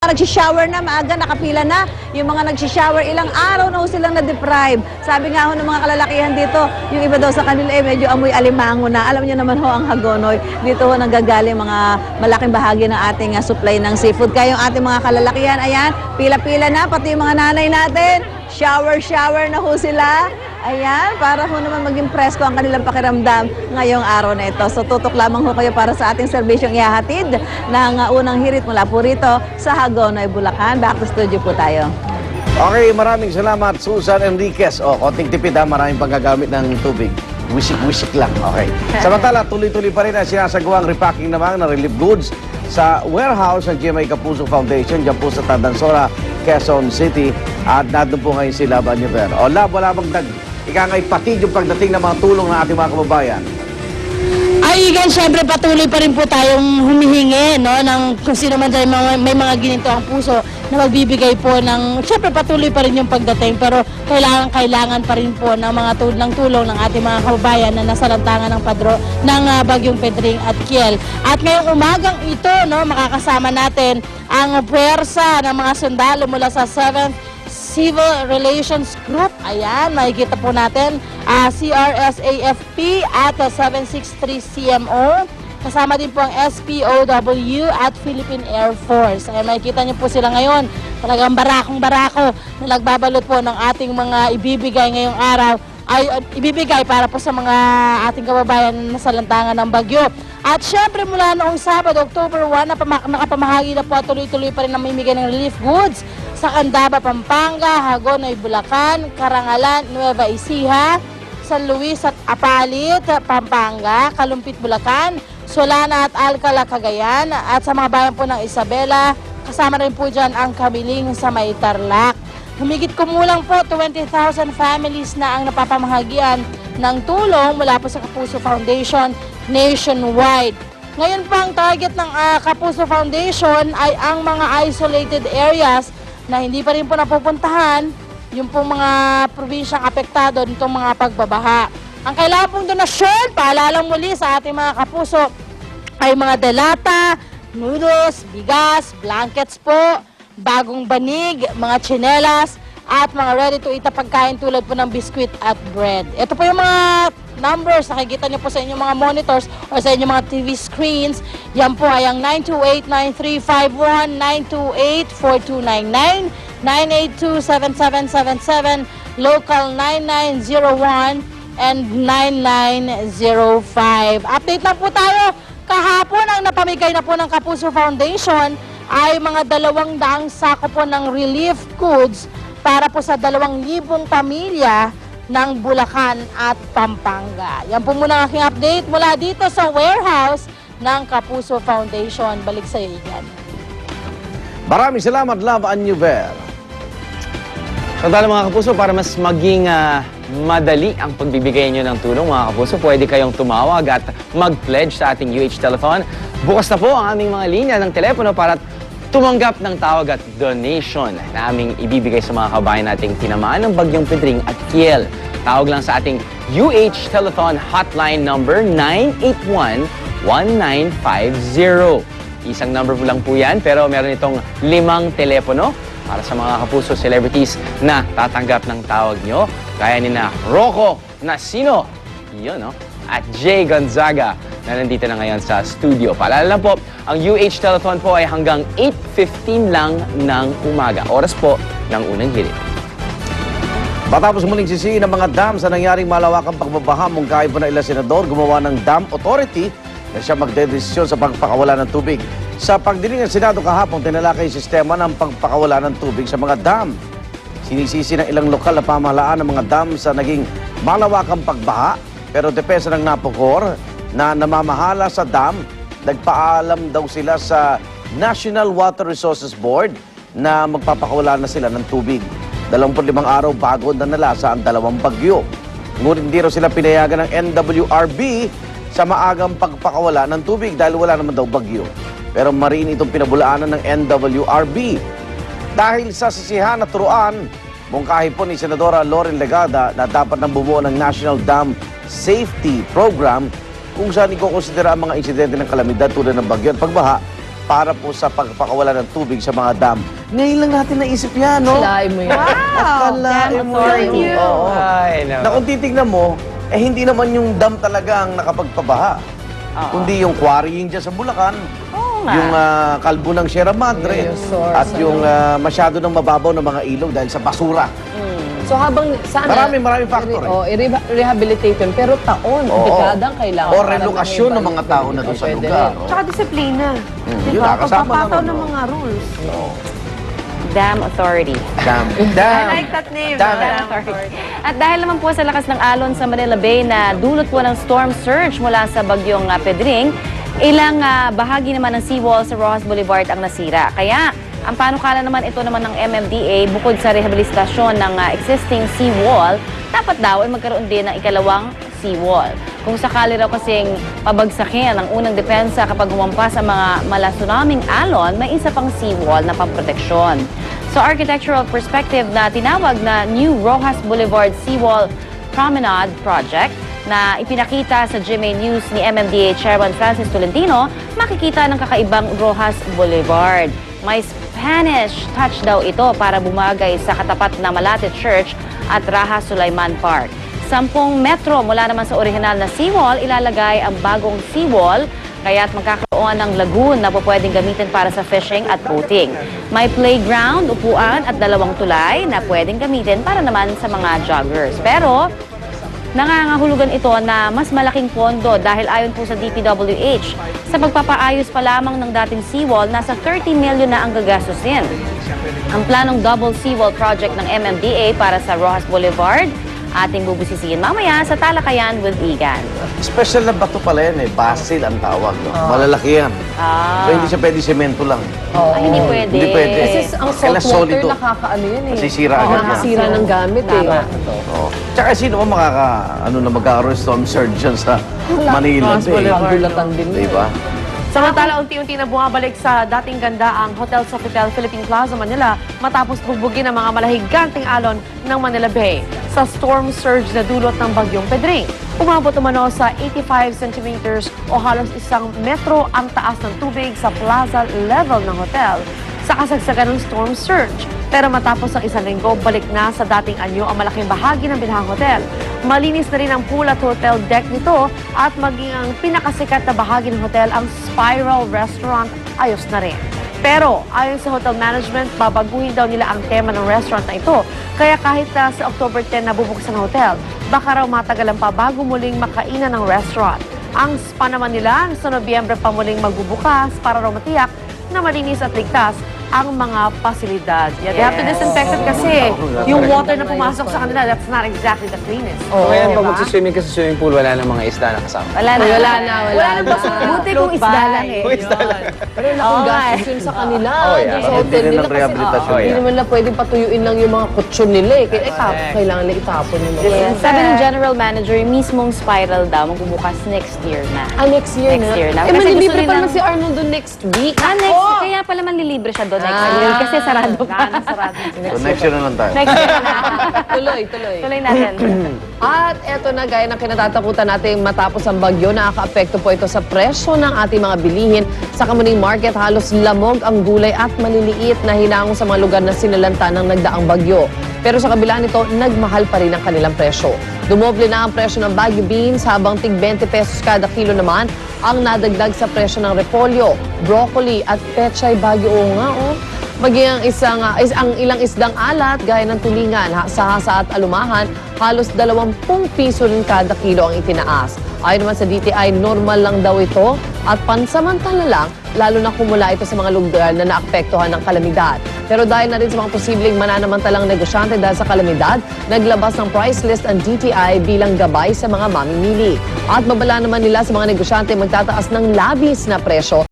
Nagsishower na, maaga, nakapila na. Yung mga nagsishower, ilang araw na ho silang na-deprive. Sabi nga ho ng mga kalalakihan dito, yung iba daw sa kanila medyo amoy alimango na. Alam niyo naman ho ang Hagonoy. Dito ho nanggagaling mga malaking bahagi ng ating supply ng seafood. Kaya yung ating mga kalalakihan, ayan, pila-pila na, pati yung mga nanay natin. Shower na ho sila. Ayan, para ho naman maging presko ang kanilang pakiramdam ngayong araw na ito. So tutok lamang ho kayo para sa ating serbisyong ihahatid ng unang hirit mula po rito sa Hagonoy, Bulacan. Back to studio po tayo. Okay, maraming salamat Susan Enriquez. Konting tipid ha, maraming panggagamit ng tubig. Wisik-wisik lang, okay. Samantala, tuloy-tuloy pa rin ang sinasagawang repacking naman ng relief goods sa warehouse ng GMA Kapuso Foundation dyan po sa Tandansora, Quezon City. At nandun po ngayon si Lab Anyover. Lab, wala bang ikangay patid yung pagdating ng mga tulong ng ating mga kababayan? Ay, Igan, syempre patuloy pa rin po tayong humihingi, no, ng kung sino man dyan may mga gininto ang puso na magbibigay po ng, syempre patuloy pa rin yung pagdating, pero kailangan pa rin po ng mga tulong ng ating mga kababayan na nasalantangan ng ng Bagyong Pedring at Kiel. At ngayong umagang ito, no, makakasama natin ang puwersa ng mga sundalo mula sa 7th Civil Relations Group. Ayan, makikita po natin CRSAFP at 763 CMO. Kasama din po ang SPOW at Philippine Air Force. Ayan, makikita niyo po sila ngayon. Talagang barakong-barako na nagbabalot po ng ating mga ibibigay ngayong araw ay ibibigay para po sa mga ating kababayan na nasalantangan ng bagyo. At syempre mula noong Sabado, October 1, nakapamahagi na po at tuloy-tuloy pa rin namimigay ng relief goods sa Candaba, Pampanga, Hagonoy, Bulacan, Karangalan, Nueva Ecija, San Luis at Apalit, Pampanga, Kalumpit, Bulacan, Solana at Alcala, Cagayan, at sa mga bayan po ng Isabela, kasama rin po dyan ang Kamiling sa May Tarlac. Humigit kumulang po 20,000 families na ang napapamahagian ng tulong mula po sa Kapuso Foundation nationwide. Ngayon po ang target ng Kapuso Foundation ay ang mga isolated areas na hindi pa rin po napupuntahan, yung pong mga probinsyang apektado nitong mga pagbabaha. Ang kailangan pong donasyon, paalalang muli sa ating mga kapuso, ay mga delata, noodles, bigas, blankets po, bagong banig, mga tsinelas, at mga ready-to-eat na pagkain tulad po ng biskwit at bread. Ito po yung mga numbers, nakikita nyo po sa inyong mga monitors o sa inyong mga TV screens. Yan po ay ang 928-9351, 928-4299, 982-7777, local 9901, and 9905. Update lang po tayo. Kahapon ang napamigay na po ng Kapuso Foundation ay mga 200 sako po ng relief goods para po sa 2,000 pamilya ng Bulacan at Pampanga. Yan po muna ang aking update mula dito sa warehouse ng Kapuso Foundation. Balik sa iyo, Igan. Maraming salamat, Lab Anyover. Sandali mga kapuso, para mas maging madali ang pagbibigay nyo ng tulong mga kapuso, pwede kayong tumawag at mag-pledge sa ating UH Telethon. Bukas na po ang aming mga linya ng telepono para tumanggap ng tawag at donation na aming ibibigay sa mga kabayan nating tinamaan ng Bagyong Pedring at Kiel. Tawag lang sa ating UH Telethon hotline number 981-1950. Isang number po lang po yan, pero meron itong 5 telepono para sa mga kapuso celebrities na tatanggap ng tawag nyo. Kaya ni na Rocco Nasino, yun, no? At Jay Gonzaga na nandito na ngayon sa studio. Paalala lang po, ang UH Telethon po ay hanggang 8:15 lang ng umaga. Oras po ng unang hirit. Matapos muling sisihin ng mga dam sa nangyaring malawakang pagbabaha, mungkahi po na ilang senador gumawa ng Dam Authority na siya magdedesisyon sa pagpakawala ng tubig. Sa pagdiling ng Senado kahapon, tinalakay yung sistema ng pagpakawala ng tubig sa mga dam. Sinisisi ng ilang lokal na pamahalaan ng mga dam sa naging malawakang pagbaha, pero depensa ng NAPOCOR na namamahala sa dam, nagpaalam daw sila sa National Water Resources Board na magpapakawala na sila ng tubig. 25 araw bago nanalasa ang 2 bagyo. Ngunit hindi raw sila pinayagan ng NWRB sa maagang pagpakawala ng tubig dahil wala naman daw bagyo. Pero marin itong pinabulaanan ng NWRB. Dahil sa sisihan at turuan, mungkahi po ni Senadora Loren Legada na dapat nang bumuo ng National Dam Safety Program kung saan ikukonsidera ang mga insidente ng kalamidad tulad ng bagyo at pagbaha para po sa pagpakawala ng tubig sa mga dam. Ngayon lang natin naisip yan, no? Akalain mo yan. Akalain mo yan. Oo. Ay, no. Na kung titignan mo, hindi naman yung dam talaga ang nakapagpabaha. Kundi yung quarrying dyan sa Bulacan, yung kalbo ng Sierra Madre, Yung source, at yung masyado ng mababaw ng mga ilog dahil sa basura. So habang sana... Maraming factor eh. I-rehabilitate yun. Pero taon, Oo. dekadang kailangan. O para relokasyon ng mga tao na doon sa Pwede lugar. rin. no? Tsaka disiplina. Yun, nakasama Pagpapataw naman. ng no? mga rules. Dam Authority. Dam. I like that name. Dam. At dahil naman po sa lakas ng alon sa Manila Bay na dulot po ng storm surge mula sa bagyong Pedring, ilang bahagi naman ng seawall sa Rojas Boulevard ang nasira. Kaya ang panukala naman ito naman ng MMDA, bukod sa rehabilitasyon ng existing seawall, dapat daw ay magkaroon din ng ikalawang seawall. Kung sakali raw kasing pabagsakin ang unang depensa kapag humampas ang mga malasunaming alon, may isa pang seawall na pamproteksyon. Sa architectural perspective na tinawag na New Rojas Boulevard Seawall Promenade Project, na ipinakita sa GMA News ni MMDA Chairman Francis Tolentino, makikita ng kakaibang Rojas Boulevard. May Spanish touch daw ito para bumagay sa katapat na Malate Church at Raha Sulaiman Park. 10 metro mula naman sa orihinal na seawall, ilalagay ang bagong seawall, kaya't magkakaroon ng lagoon na po pwedeng gamitin para sa fishing at boating. May playground, upuan at 2 tulay na pwedeng gamitin para naman sa mga joggers. Pero nangangahulugan ito na mas malaking pondo dahil ayon po sa DPWH, sa pagpapaayos pa lamang ng dating seawall, nasa 30 million na ang gagastusin. Ang planong double seawall project ng MMDA para sa Rojas Boulevard, ating bubusisiin mamaya sa Talakayan with Igan. Special na bato pala yan eh. Basil ang tawag. No? Malalaki yan. So hindi siya pwede semento lang. Ay, hindi pwede. Hindi pwede. Kasi ang Kailangan salt water, solido. nakakaano yan eh. Nasisira agad yan. Nakasira ng gamit eh. Oo. Tsaka sino ba magkakaroon storm surge dyan sa Manila Bay? Pagulatan din yun. Diba? Samantala, unti-unti na bumabalik sa dating ganda ang Hotel Sofitel Philippine Plaza, Manila matapos bugbugin ang mga malahiganting alon ng Manila Bay sa storm surge na dulot ng bagyong Pedring. Umabot umano sa 85 centimeters o halos 1 metro ang taas ng tubig sa plaza level ng hotel sa kasagsagan ng storm surge. Pero matapos ang 1 linggo, balik na sa dating anyo ang malaking bahagi ng Binhang Hotel. Malinis na rin ang pool at hotel deck nito at maging ang pinakasikat na bahagi ng hotel, ang Spiral Restaurant, ayos na rin. Pero ayon sa hotel management, babaguhin daw nila ang tema ng restaurant na ito. Kaya kahit sa October 10 na bubuksan ang hotel, baka raw matagalan pa bago muling makainan ng restaurant. Ang spa naman nila sa Nobyembre pa muling magbubukas para raw matiyak na malinis at ligtas ang mga pasilidad. Yeah, they have to disinfect it kasi yung water na pumasok sa kanila, that's not exactly the cleanest. So, ngayon, pag Diba? magsiswimming ka sa swimming pool, wala nang mga isda na kasama. Wala na. Wala na. Buti kung isda lang eh. Pero laking gastos yun sa kanila. Oh, yeah. Dun sa Hindi hotel rin nila ang kasi rehabilitasyon hindi yan. naman na pwedeng patuyuin lang yung mga kutsyon nila eh. Kailangan nila itapon yung mga Yes. Sabi ng general manager, yung mismong spiral daw, magbubukas next year na. next year Next na. year na. Eh, Kasi manilibre gusto pa naman nilang- si Arnold doon next week. Kaya pala manlilibre siya doon next year kasi sarado pa. So next year na lang tayo. Next year na. Tuloy. Tuloy natin. At eto na, gaya ng kinatatakutan natin matapos ang bagyo, nakaka-apekto po ito sa presyo ng ating mga bilihin. Sa Kamuning Market, halos lamog ang gulay at maliliit na hinango sa mga lugar na sinalanta ng nagdaang bagyo. Pero sa kabila nito, nagmahal pa rin ang kanilang presyo. Dumoble na ang presyo ng Baguio beans habang tig 20 pesos kada kilo naman ang nadagdag sa presyo ng repolyo, broccoli at pechay Baguio. Oo nga, oh. Maging ang ilang isdang alat gaya ng tulingan, sahasa at alumahan, halos 20 piso rin kada kilo ang itinaas. Ayon naman sa DTI, normal lang daw ito at pansamantala lang, lalo na kumula ito sa mga lugar na naapektuhan ng kalamidad. Pero dahil na rin sa mga posibleng mananamantalang negosyante dahil sa kalamidad, naglabas ng price list ang DTI bilang gabay sa mga mamimili. At babala naman nila sa mga negosyante magtataas ng labis na presyo